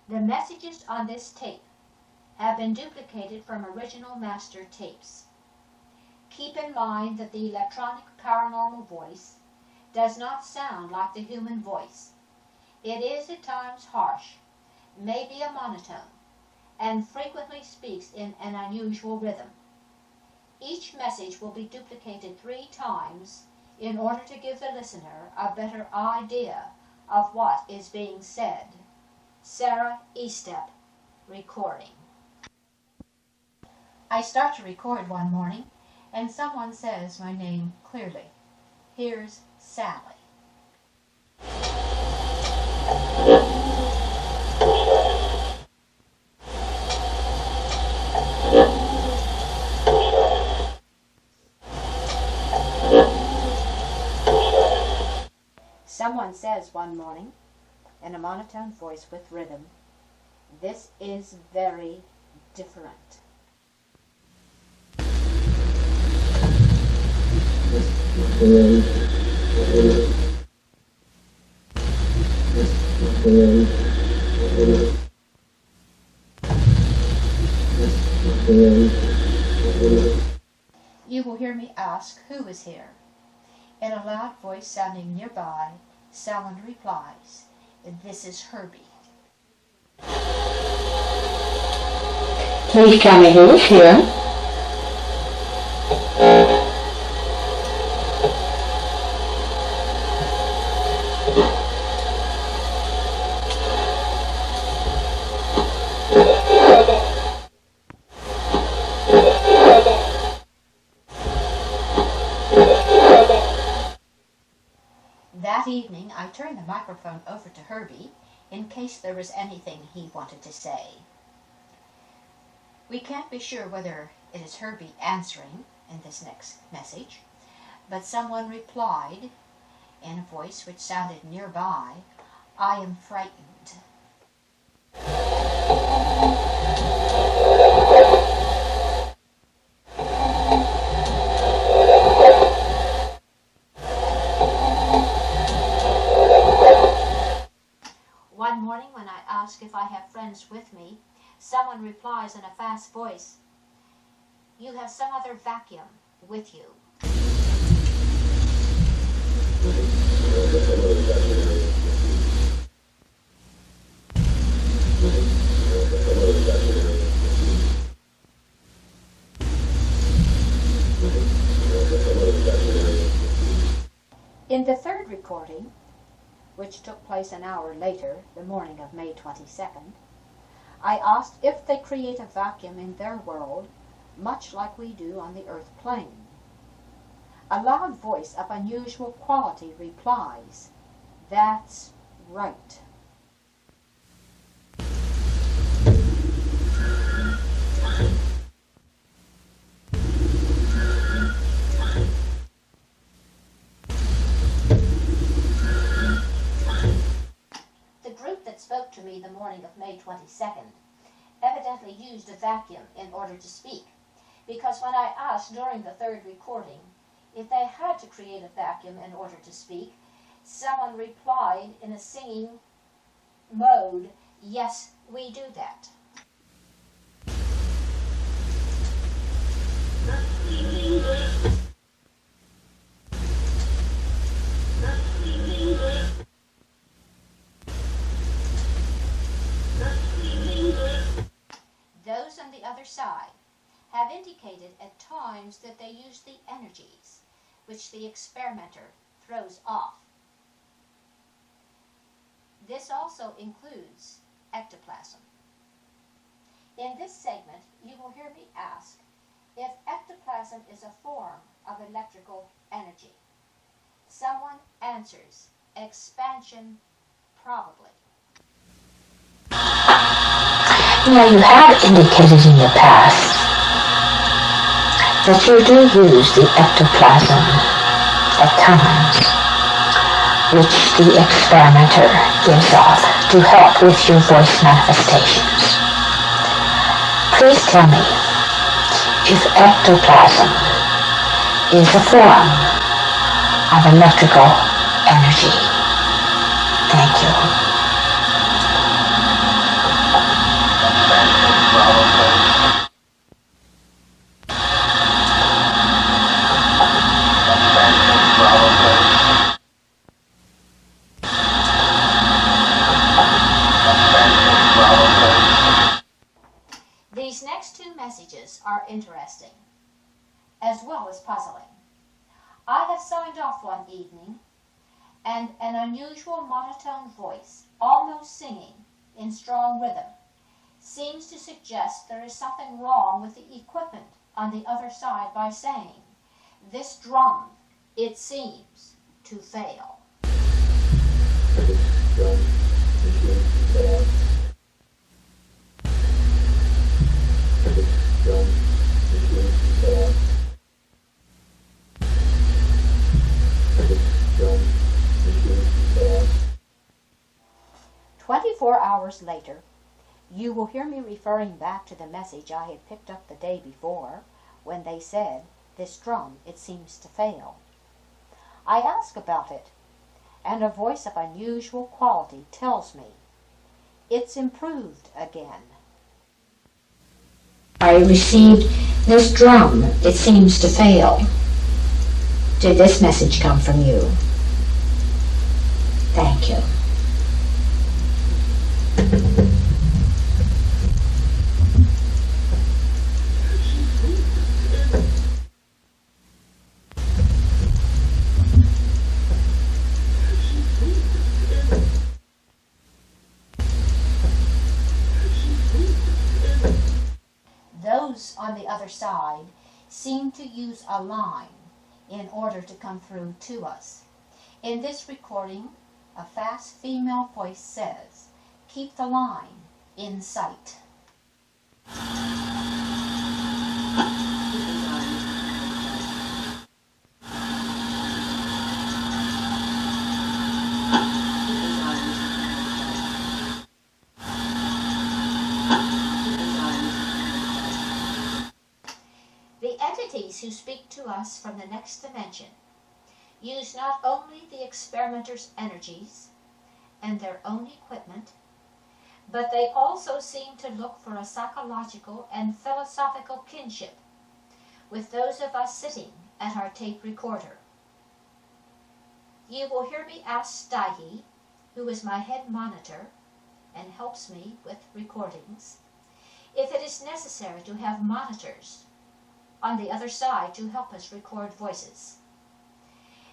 The messages on this tape have been duplicated from original master tapes. Keep in mind that the electronic paranormal voice does not sound like the human voice. It is at times harsh, may be a monotone, and frequently speaks in an unusual rhythm. Each message will be duplicated 3 times in order to give the listener a better idea of what is being said. Sarah Estep, recording. I start to record one morning, and someone says my name clearly. Here's Sally. Someone says one morning, in a monotone voice with rhythm, "This is very different." You will hear me ask who is here. In a loud voice sounding nearby, someone replies, "This is Herbie." Please tell me who is here. That evening, I turned the microphone over to Herbie in case there was anything he wanted to say. We can't be sure whether it is Herbie answering in this next message, but someone replied in a voice which sounded nearby, "I am frightened." One morning when I ask if I have friends with me, someone replies in a fast voice, "You have some other vacuum with you." In the third recording, which took place an hour later, the morning of May 22nd, I asked if they create a vacuum in their world, much like we do on the earth plane. A loud voice of unusual quality replies, "That's right." Spoke to me the morning of May 22nd, evidently used a vacuum in order to speak, because when I asked during the third recording if they had to create a vacuum in order to speak, someone replied in a singing mode, "Yes, we do that." Those on the other side have indicated at times that they use the energies which the experimenter throws off. This also includes ectoplasm. In this segment, you will hear me ask if ectoplasm is a form of electrical energy. Someone answers, "Expansion, probably." You have indicated in the past that you do use the ectoplasm at times, which the experimenter gives off to help with your voice manifestations. Please tell me if ectoplasm is a form of electrical energy. Thank you. are interesting, as well as puzzling. I have signed off one evening, and an unusual monotone voice, almost singing in strong rhythm, seems to suggest there is something wrong with the equipment on the other side by saying, "This drum, it seems to fail." Drum machine fail. Drum machine fail. Drum machine fail. 24 hours later, you will hear me referring back to the message I had picked up the day before when they said, "This drum, it seems to fail." I ask about it, and a voice of unusual quality tells me, "It's improved again." I received this drum, it seems to fail. Did this message come from you? Thank you. Those on the other side seem to use a line in order to come through to us. In this recording, a fast female voice says, "Keep the line in sight." The entities who speak to us from the next dimension use not only the experimenter's energies and their own equipment, but they also seem to look for a psychological and philosophical kinship with those of us sitting at our tape recorder. You will hear me ask Staihi, who is my head monitor and helps me with recordings, if it is necessary to have monitors on the other side to help us record voices.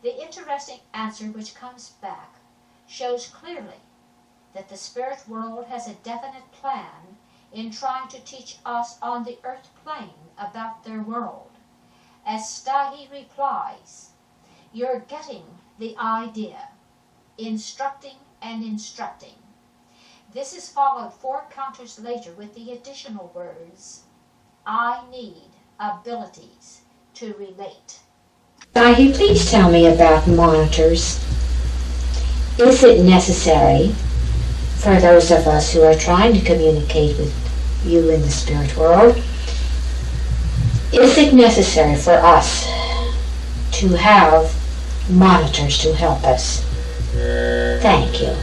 The interesting answer which comes back shows clearly that the spirit world has a definite plan in trying to teach us on the earth plane about their world. As Staihi replies, "You're getting the idea, instructing and instructing." This is followed 4 counters later with the additional words, "I need abilities to relate." Staihi, please tell me about monitors. Is it necessary for those of us who are trying to communicate with you in the spirit world, is it necessary for us to have monitors to help us? Thank you.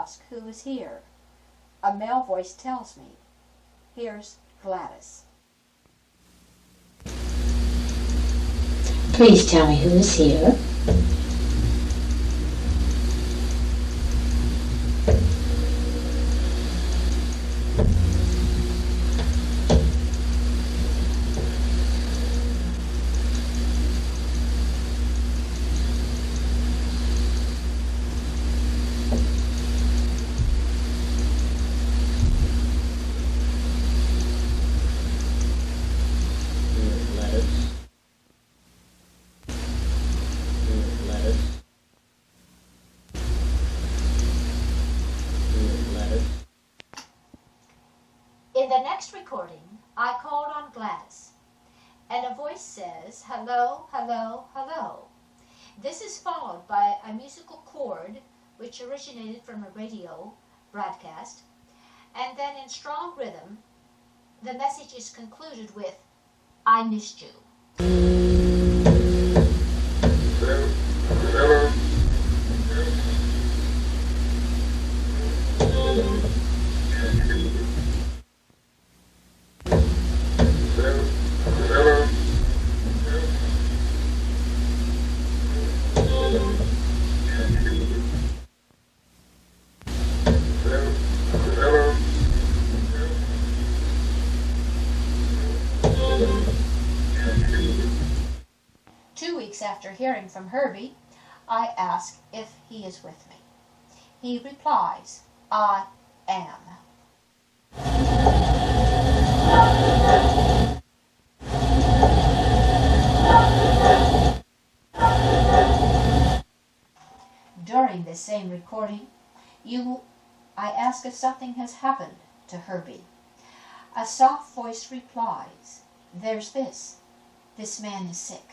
ask who is here. A male voice tells me, "Here's Gladys." Please tell me who is here. In the next recording, I called on Gladys, and a voice says, "Hello, hello, hello." This is followed by a musical chord which originated from a radio broadcast, and then in strong rhythm, the message is concluded with, "I missed you." After hearing from Herbie, I ask if he is with me. He replies, "I am." During this same recording, I ask if something has happened to Herbie. A soft voice replies, "There's this. This man is sick."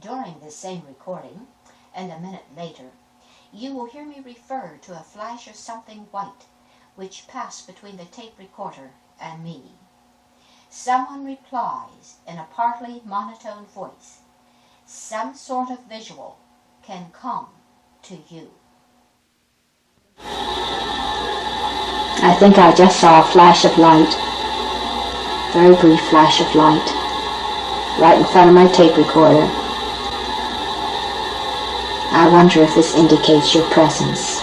During this same recording, and a minute later, you will hear me refer to a flash of something white which passed between the tape recorder and me. Someone replies in a partly monotone voice, "Some sort of visual can come to you." I think I just saw a flash of light. Very brief flash of light. Right in front of my tape recorder. I wonder if this indicates your presence.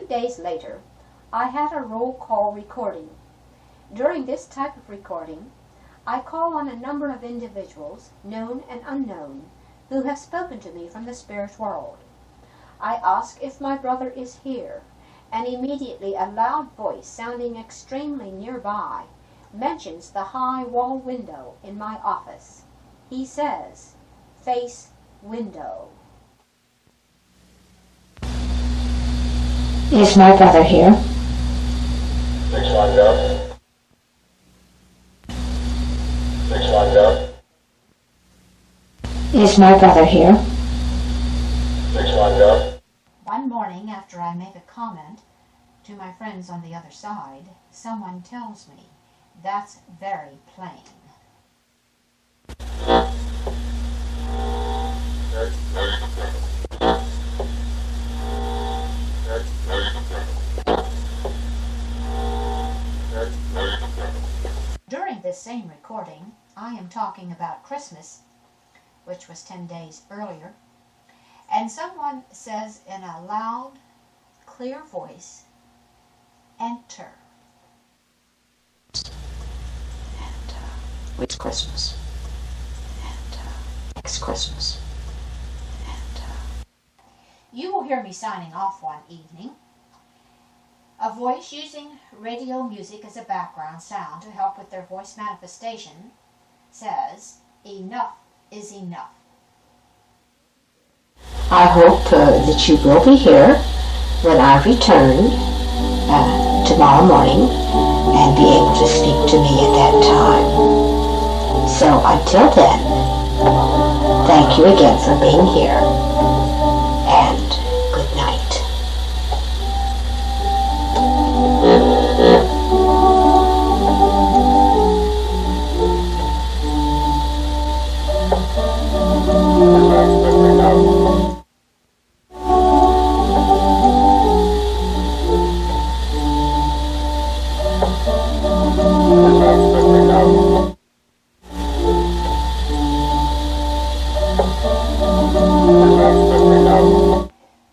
Days later, I had a roll call recording. During this type of recording, I call on a number of individuals, known and unknown, who have spoken to me from the spirit world. I ask if my brother is here, and immediately a loud voice sounding extremely nearby mentions the high wall window in my office. He says, "Face window." Is my brother here? Next one go. Next one go. Is my brother here? Next one go. One morning, after I make a comment to my friends on the other side, someone tells me, "That's very plain." During this same recording, I am talking about Christmas, which was 10 days earlier, and someone says in a loud, clear voice, "Enter." And it's Christmas. And next Christmas. And You will hear me signing off one evening, A voice using radio music as a background sound to help with their voice manifestation says, "Enough is enough." I hope that you will be here when I return tomorrow morning and be able to speak to me at that time. So until then, thank you again for being here, and good night.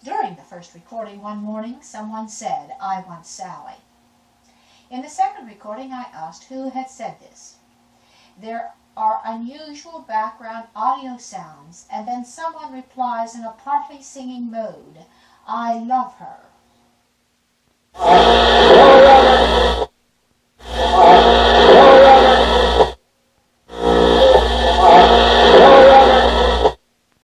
During the first recording one morning, someone said, "I want Sally." In the second recording, I asked who had said this. There are unusual background audio sounds, and then someone replies in a partly singing mode, "I love her."